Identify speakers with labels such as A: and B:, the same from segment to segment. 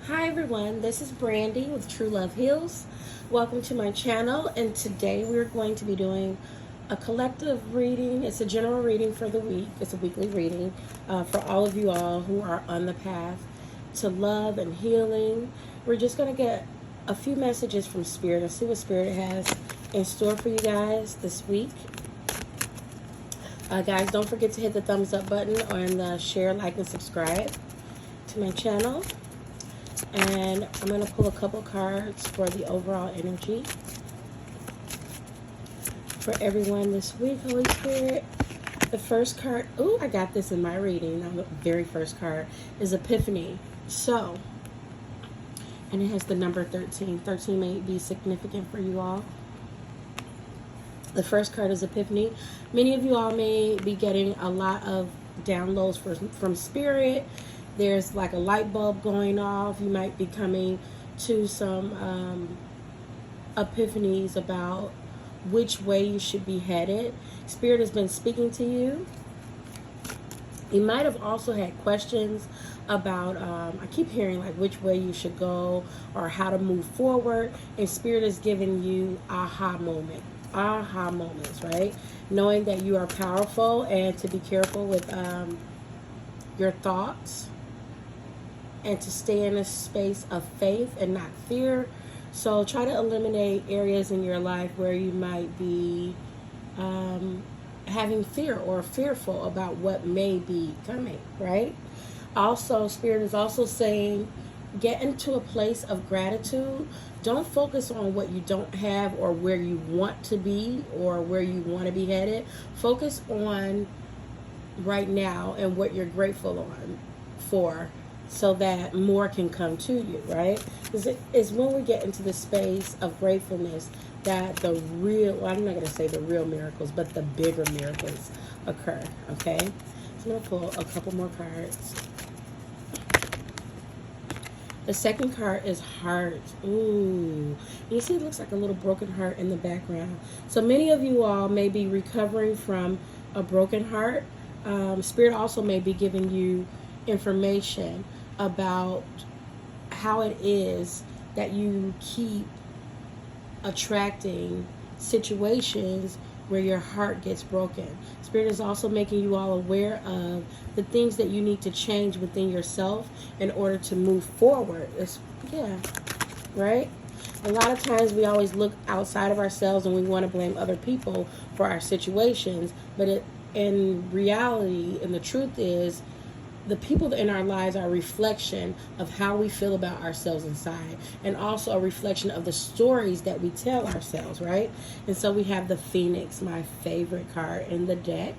A: Hi everyone, this is Brandy with True Love Heals. Welcome to my channel, and today we're going to be doing a collective reading. It's a general reading for the week. It's a weekly reading for all of you all who are on the path to love and healing. We're just going to get a few messages from Spirit and see what Spirit has in store for you guys this week. Guys, don't forget to hit the thumbs up button and share, like, and subscribe to my channel. And I'm going to pull a couple cards for the overall energy for everyone this week, Holy Spirit. The first card, I got this in my reading. The very first card is Epiphany. So, and it has the number 13. 13 may be significant for you all. The first card is Epiphany. Many of you all may be getting a lot of downloads from Spirit. There's like a light bulb going off. You might be coming to some epiphanies about which way you should be headed. Spirit has been speaking to you. You might have also had questions about, I keep hearing like which way you should go or how to move forward. And Spirit is giving you aha moments, right? Knowing that you are powerful and to be careful with your thoughts. And to stay in a space of faith and not fear. So try to eliminate areas in your life where you might be having fear or fearful about what may be coming, right? Also, Spirit is also saying, get into a place of gratitude. Don't focus on what you don't have or where you want to be or where you want to be headed. Focus on right now and what you're grateful for. So that more can come to you, right? Because it's when we get into the space of gratefulness that the real, well, I'm not going to say the real miracles, but the bigger miracles occur, okay? So I'm going to pull a couple more cards. The second card is Heart. Ooh. You see it looks like a little broken heart in the background. So many of you all may be recovering from a broken heart. Spirit also may be giving you information about how it is that you keep attracting situations where your heart gets broken. Spirit is also making you all aware of the things that you need to change within yourself in order to move forward. Right? A lot of times we always look outside of ourselves and we want to blame other people for our situations, but in reality, and the truth is, the people in our lives are a reflection of how we feel about ourselves inside, and also a reflection of the stories that we tell ourselves, right? And so we have the Phoenix, my favorite card in the deck,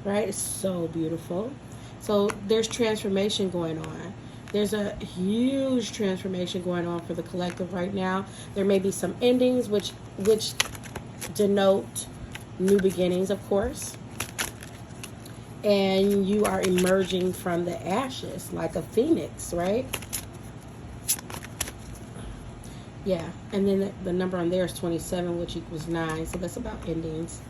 A: right? It's so beautiful. So there's transformation going on. There's a huge transformation going on for the collective right now. There may be some endings which denote new beginnings, of course. And you are emerging from the ashes like a phoenix, right? Yeah, and then the number on there is 27, which equals 9. So that's about endings.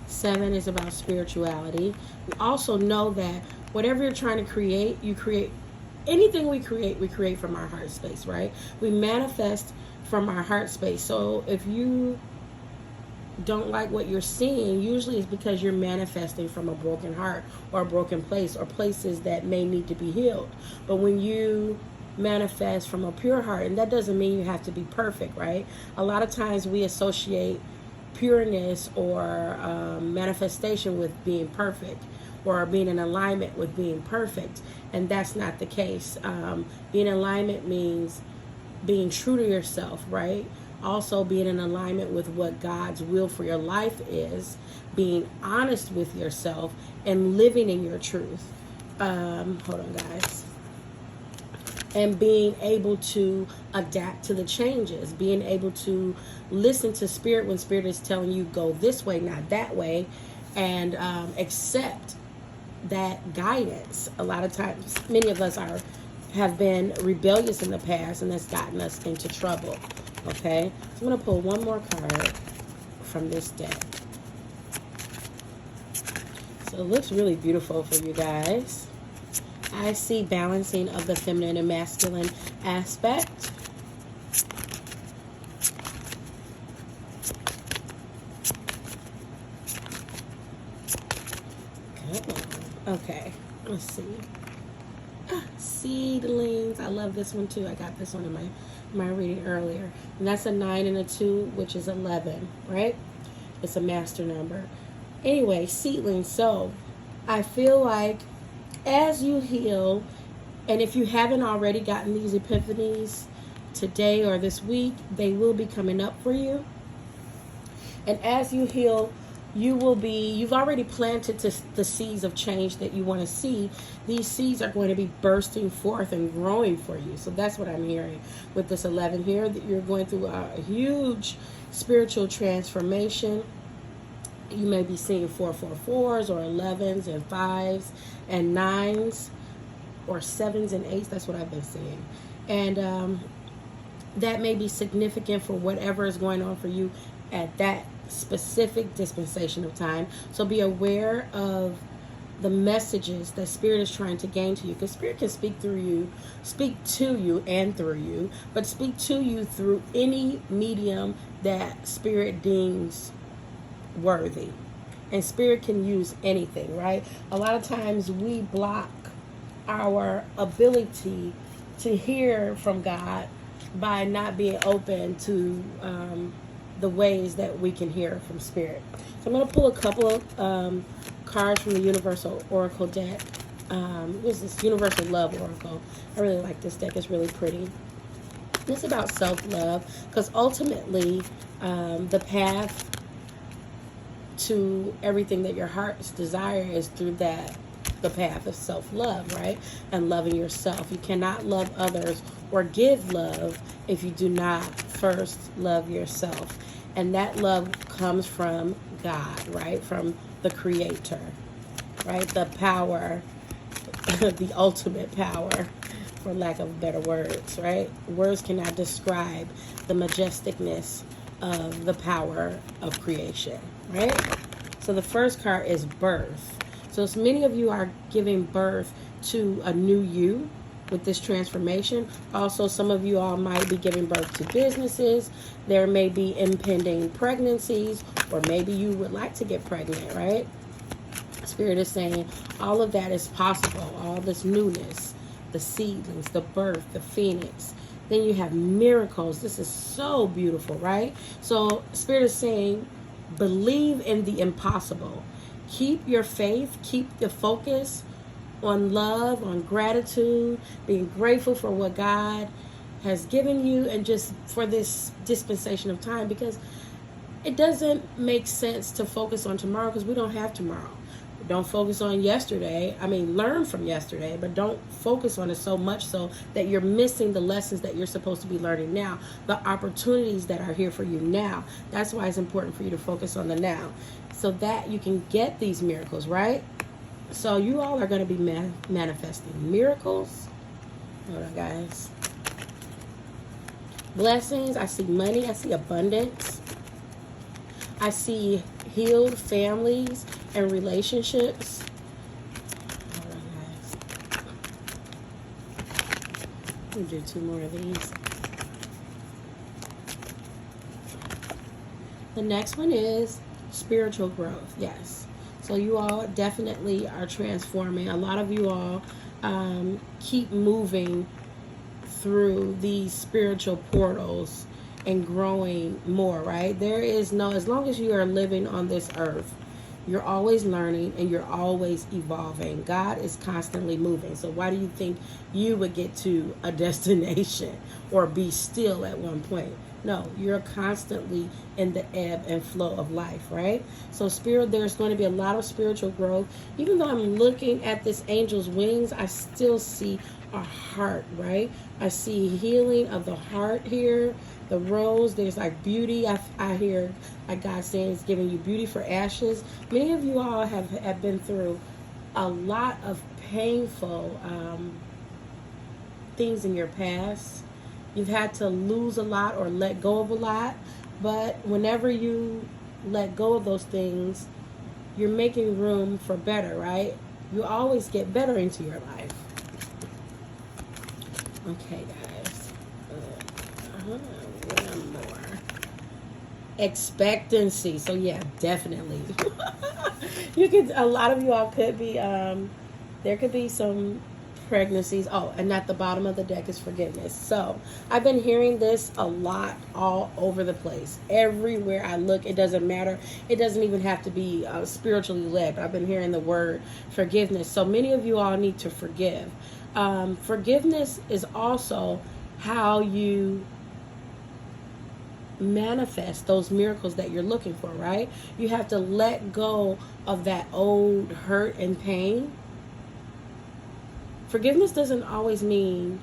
A: 7 is about spirituality. We also know that whatever you're trying to create, you create. Anything we create from our heart space, right? We manifest from our heart space. So if you don't like what you're seeing, usually it's because you're manifesting from a broken heart or a broken place or places that may need to be healed. But when you manifest from a pure heart, and that doesn't mean you have to be perfect, right? A lot of times we associate pureness or manifestation with being perfect or being in alignment with being perfect, and that's not the case. Being in alignment means being true to yourself, right? Also being in alignment with what God's will for your life is, being honest with yourself, and living in your truth. Hold on, guys. And being able to adapt to the changes, being able to listen to Spirit when Spirit is telling you go this way, not that way, and accept that guidance. A lot of times, many of us have been rebellious in the past, and that's gotten us into trouble. Okay, so I'm going to pull one more card from this deck. So it looks really beautiful for you guys. I see balancing of the feminine and masculine aspect. Come on. Okay, let's see. Seedlings. I love this one too. I got this one in my reading earlier. And that's a 9 and a 2, which is 11, right? It's a master number. Anyway, seedlings. So I feel like as you heal, and if you haven't already gotten these epiphanies today or this week, they will be coming up for you. And as you heal, you've already planted the seeds of change that you want to see. These seeds are going to be bursting forth and growing for you. So that's what I'm hearing with this 11 here, that you're going through a huge spiritual transformation. You may be seeing 444s or 11s and 5s and 9s or 7s and 8s. That's what I've been seeing. And that may be significant for whatever is going on for you at that specific dispensation of time. So be aware of the messages that Spirit is trying to gain to you, because Spirit can speak to you and through you, but speak to you through any medium that Spirit deems worthy. And Spirit can use anything, right? A lot of times we block our ability to hear from God by not being open to the ways that we can hear from Spirit. So I'm going to pull a couple of cards from the Universal Oracle deck. This is Universal Love Oracle. I really like this deck. It's really pretty. It's about self-love, because ultimately the path to everything that your heart's desire is through the path of self-love, right? And loving yourself. You cannot love others or give love if you do not first love yourself. And that love comes from God, right? From the Creator, right? The power, the ultimate power, for lack of better words, right? Words cannot describe the majesticness of the power of creation, right? So the first card is birth. So as many of you are giving birth to a new you with this transformation. Also, some of you all might be giving birth to businesses. There may be impending pregnancies, or maybe you would like to get pregnant, right? Spirit is saying all of that is possible. All this newness, the seedlings, the birth, the phoenix. Then you have miracles. This is so beautiful, right? So Spirit is saying, believe in the impossible. Keep your faith, keep the focus on love, on gratitude, being grateful for what God has given you, and just for this dispensation of time, because it doesn't make sense to focus on tomorrow, because we don't have tomorrow. Don't focus on yesterday. I mean, learn from yesterday, but don't focus on it so much so that you're missing the lessons that you're supposed to be learning now, the opportunities that are here for you now. That's why it's important for you to focus on the now, so that you can get these miracles, right? So you all are going to be manifesting miracles. Hold on, guys. Blessings. I see money. I see abundance. I see healed families and relationships. Hold on, guys. Let me do 2 more of these. The next one is spiritual growth. Yes. So you all definitely are transforming. A lot of you all keep moving through these spiritual portals and growing more, right? There is no, as long as you are living on this earth, you're always learning and you're always evolving. God is constantly moving. So why do you think you would get to a destination or be still at one point? No, you're constantly in the ebb and flow of life, right? So Spirit, there's going to be a lot of spiritual growth. Even though I'm looking at this angel's wings, I still see a heart, right? I see healing of the heart here. The rose, there's like beauty. I hear like God saying it's giving you beauty for ashes. Many of you all have been through a lot of painful things in your past. You've had to lose a lot or let go of a lot. But whenever you let go of those things, you're making room for better, right? You always get better into your life. Okay, guys. One more. Expectancy. So yeah, definitely. You could. A lot of you all could be. There could be some pregnancies. Oh, and at the bottom of the deck is forgiveness. So I've been hearing this a lot all over the place. Everywhere I look, it doesn't matter. It doesn't even have to be spiritually led. I've been hearing the word forgiveness. So many of you all need to forgive. Forgiveness is also how you manifest those miracles that you're looking for, right? You have to let go of that old hurt and pain. Forgiveness doesn't always mean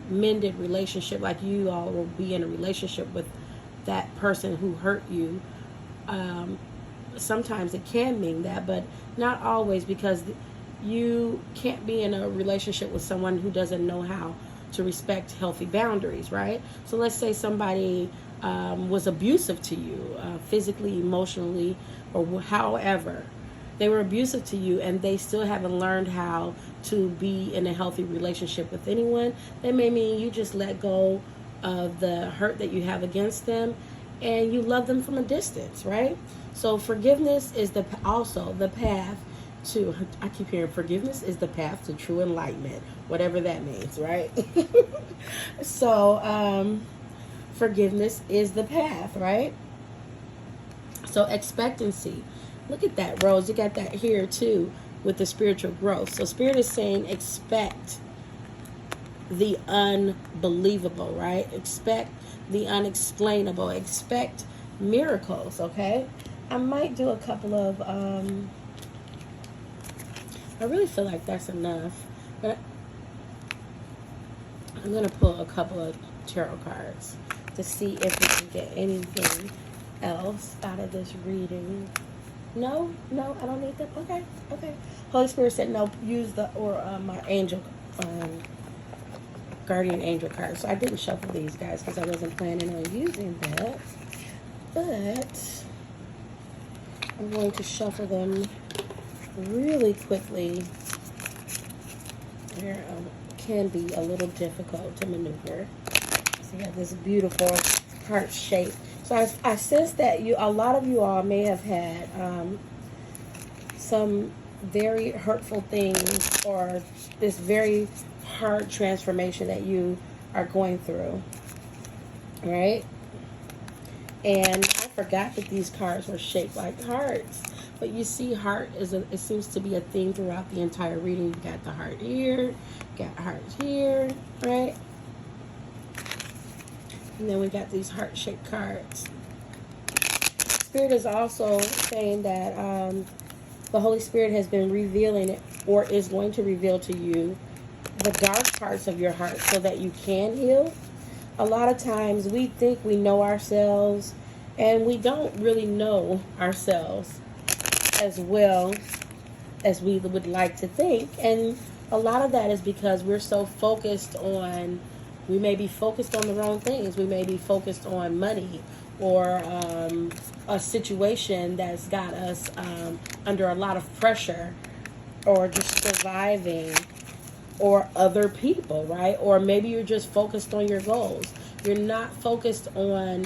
A: mended relationship, like you all will be in a relationship with that person who hurt you. Sometimes it can mean that, but not always, because you can't be in a relationship with someone who doesn't know how to respect healthy boundaries, right? So let's say somebody was abusive to you, physically, emotionally, or however. They were abusive to you and they still haven't learned how to be in a healthy relationship with anyone. That may mean you just let go of the hurt that you have against them and you love them from a distance, right? So forgiveness is also the path to, I keep hearing forgiveness is the path to true enlightenment, whatever that means, right? So forgiveness is the path, right? So expectancy. Look at that, Rose. You got that here too with the spiritual growth. So Spirit is saying expect the unbelievable, right? Expect the unexplainable. Expect miracles, okay? I might do a couple of, I really feel like that's enough. But I'm going to pull a couple of tarot cards to see if we can get anything else out of this reading. No, I don't need them. Okay. Holy Spirit said no. Use my angel, guardian angel card. So I didn't shuffle these guys because I wasn't planning on using that. But I'm going to shuffle them really quickly. There can be a little difficult to maneuver. So you have this beautiful heart shape. So I sense that a lot of you all may have had some very hurtful things or this very hard transformation that you are going through, right? And I forgot that these cards were shaped like hearts. But you see, heart it seems to be a theme throughout the entire reading. You got the heart here, got hearts here, right? And then we got these heart-shaped cards. Spirit is also saying that the Holy Spirit has been revealing it, or is going to reveal to you, the dark parts of your heart so that you can heal. A lot of times we think we know ourselves, and we don't really know ourselves as well as we would like to think. And a lot of that is because we're so focused on, we may be focused on the wrong things. We may be focused on money or a situation that's got us under a lot of pressure, or just surviving, or other people, right? Or maybe you're just focused on your goals. You're not focused on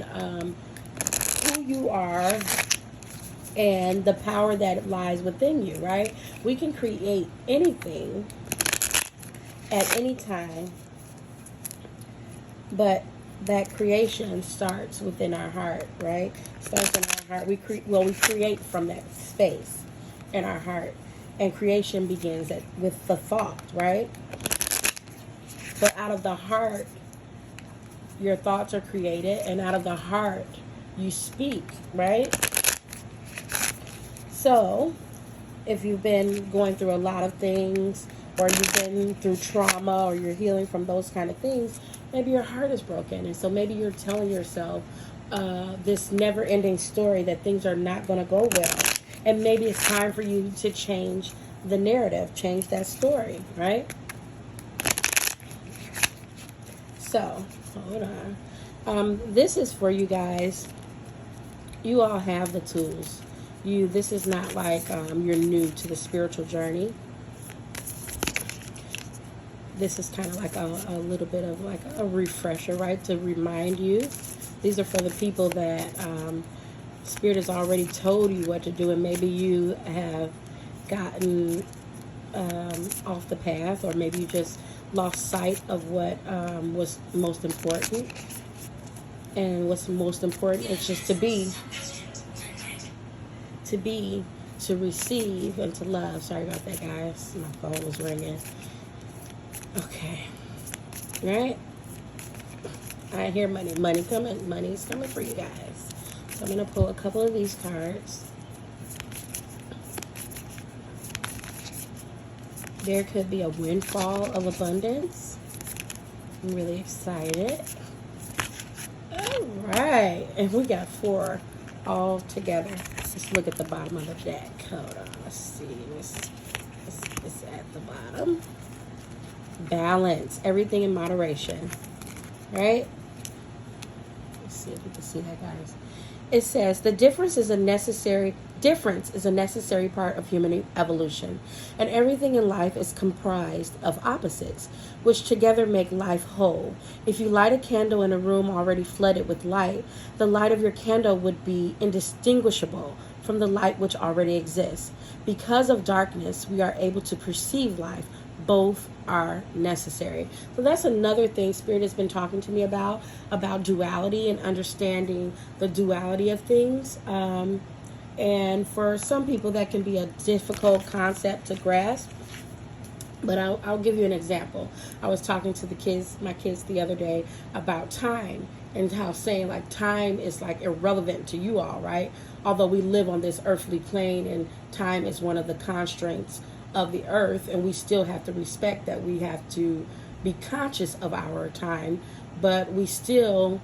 A: who you are and the power that lies within you, right? We can create anything at any time, but that creation starts within our heart, right? Starts in our heart. We create from that space in our heart, and creation begins with the thought, right? But out of the heart, your thoughts are created, and out of the heart, you speak, right? So, if you've been going through a lot of things, or you've been through trauma, or you're healing from those kind of things, maybe your heart is broken. And so maybe you're telling yourself this never-ending story that things are not going to go well. And maybe it's time for you to change the narrative, change that story, right? So, hold on. This is for you guys. You all have the tools. This is not like you're new to the spiritual journey. this is kind of like a little bit of like a refresher, right? To remind you. These are for the people that Spirit has already told you what to do, and maybe you have gotten off the path, or maybe you just lost sight of what was most important. And what's most important is just to be, to receive, and to love. Sorry about that, guys. My phone was ringing. Okay. All right. I hear money. Money coming. Money's coming for you guys. So I'm going to pull a couple of these cards. There could be a windfall of abundance. I'm really excited. All right. And we got 4 all together. Let's look at the bottom of the deck. Hold on. Let's see. It's at the bottom. Balance. Everything in moderation. Right? Let's see if we can see that, guys. It says the difference is a necessary part of human evolution, and everything in life is comprised of opposites, which together make life whole. If you light a candle in a room already flooded with light, the light of your candle would be indistinguishable from the light which already exists. Because of darkness, we are able to perceive life. Both are necessary. So that's another thing Spirit has been talking to me about duality and understanding the duality of things. And for some people, that can be a difficult concept to grasp. But I'll give you an example. I was talking to my kids the other day about time, and how saying like time is like irrelevant to you all, right? Although we live on this earthly plane, and time is one of the constraints of the earth, and we still have to respect that. We have to be conscious of our time, but we still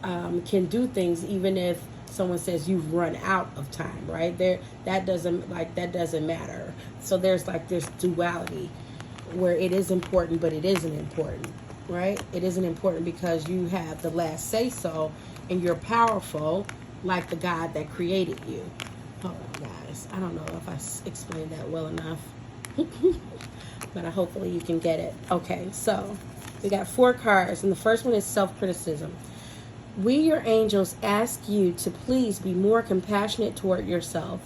A: can do things even if someone says you've run out of time, right? That doesn't matter. So there's this duality where it is important, but it isn't important, right? It isn't important because you have the last say so, and you're powerful like the God that created you. Hold on, guys. I don't know if I explained that well enough. But hopefully you can get it. Okay, so we got 4 cards, and the first one is self-criticism. We, your angels, ask you to please be more compassionate toward yourself.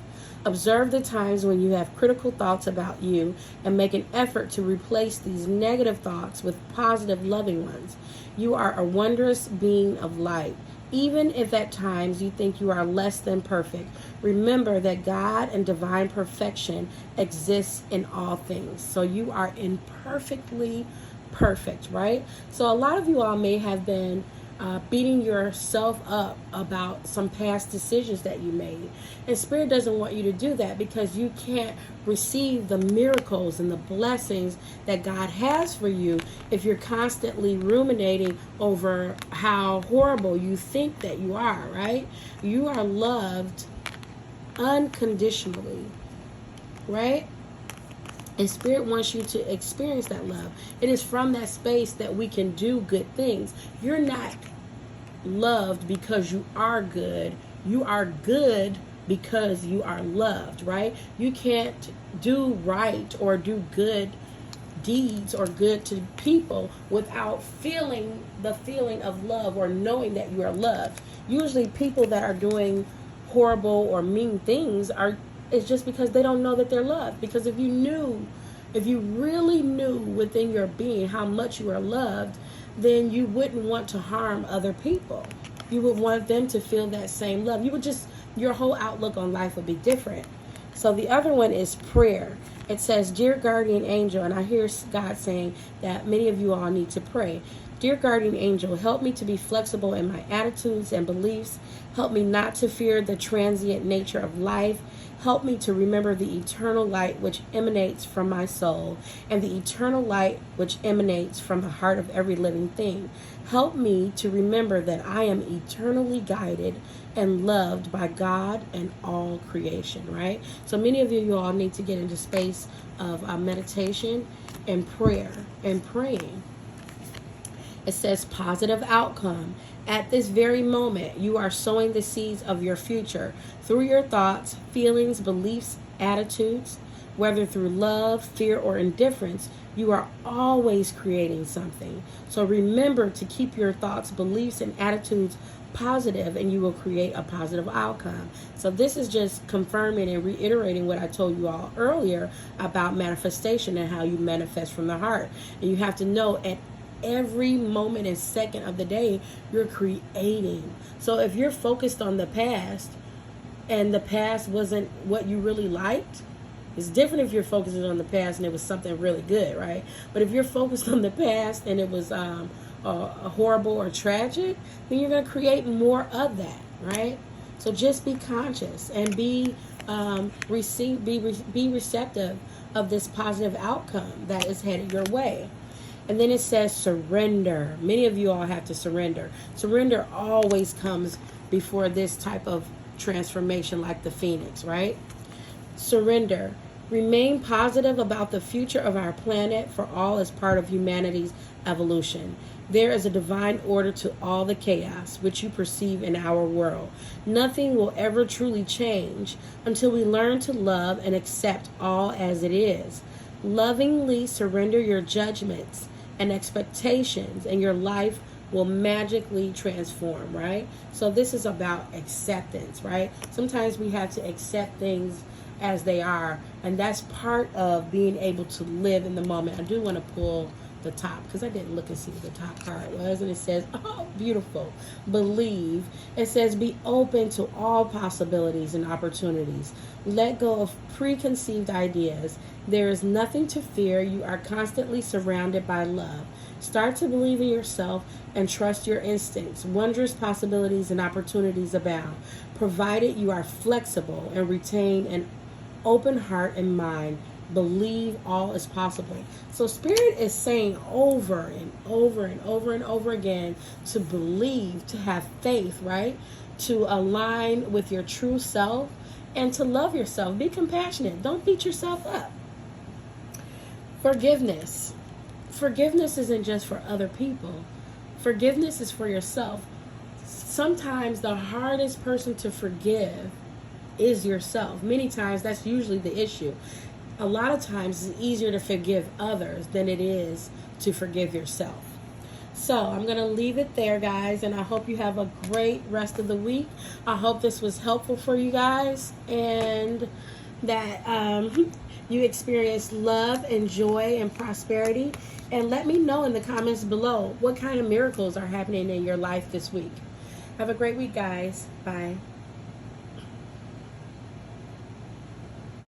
A: Observe the times when you have critical thoughts about you, and make an effort to replace these negative thoughts with positive, loving ones. You are a wondrous being of light. Even if at times you think you are less than perfect, remember that God and divine perfection exists in all things. So you are imperfectly perfect, right? So a lot of you all may have been beating yourself up about some past decisions that you made. And Spirit doesn't want you to do that, because you can't receive the miracles and the blessings that God has for you if you're constantly ruminating over how horrible you think that you are, right? You are loved unconditionally, right? And Spirit wants you to experience that love. It is from that space that we can do good things. You're not loved because you are good. You are good because you are loved, right? You can't do right or do good deeds or good to people without feeling the feeling of love, or knowing that you are loved. Usually people that are doing horrible or mean things it's just because they don't know that they're loved. Because if you really knew within your being how much you are loved, then you wouldn't want to harm other people. You would want them to feel that same love. Your whole outlook on life would be different. So the other one is prayer. It says, Dear Guardian Angel, and I hear God saying that many of you all need to pray. Dear Guardian Angel, help me to be flexible in my attitudes and beliefs. Help me not to fear the transient nature of life. Help me to remember the eternal light which emanates from my soul, and the eternal light which emanates from the heart of every living thing. Help me to remember that I am eternally guided and loved by God and all creation, right? So many of you all need to get into space of meditation and prayer and praying. It says positive outcome. At this very moment, you are sowing the seeds of your future through your thoughts, feelings, beliefs, attitudes. Whether through love, fear, or indifference, you are always creating something. So remember to keep your thoughts, beliefs, and attitudes positive, and you will create a positive outcome. So this is just confirming and reiterating what I told you all earlier about manifestation and how you manifest from the heart. And you have to know at every moment and second of the day, you're creating. So if you're focused on the past and the past wasn't what you really liked, it's different if you're focusing on the past and it was something really good, right? But if you're focused on the past and it was horrible or tragic, then you're going to create more of that, right? So just be conscious and be receptive of this positive outcome that is headed your way. And then it says surrender. Many of you all have to surrender. Surrender always comes before this type of transformation, like the phoenix, right? Surrender. Remain positive about the future of our planet, for all is part of humanity's evolution. There is a divine order to all the chaos which you perceive in our world. Nothing will ever truly change until we learn to love and accept all as it is. Lovingly surrender your judgments and expectations, and your life will magically transform, right? So this is about acceptance, right? Sometimes we have to accept things as they are, and that's part of being able to live in the moment. I do want to pull the top because I didn't look and see what the top card was, and it says, oh, beautiful, believe. It says, be open to all possibilities and opportunities. Let go of preconceived ideas. There is nothing to fear. You are constantly surrounded by love. Start to believe in yourself and trust your instincts. Wondrous possibilities and opportunities abound, provided you are flexible and retain an open heart and mind. Believe all is possible. So Spirit is saying over and over and over and over again to believe, to have faith, right? To align with your true self and to love yourself. Be compassionate. Don't beat yourself up. Forgiveness. Forgiveness isn't just for other people. Forgiveness is for yourself. Sometimes the hardest person to forgive is yourself. Many times that's usually the issue. A lot of times it's easier to forgive others than it is to forgive yourself. So I'm going to leave it there, guys, and I hope you have a great rest of the week. I hope this was helpful for you guys, and that you experience love and joy and prosperity. And let me know in the comments below what kind of miracles are happening in your life this week. Have a great week, guys. Bye.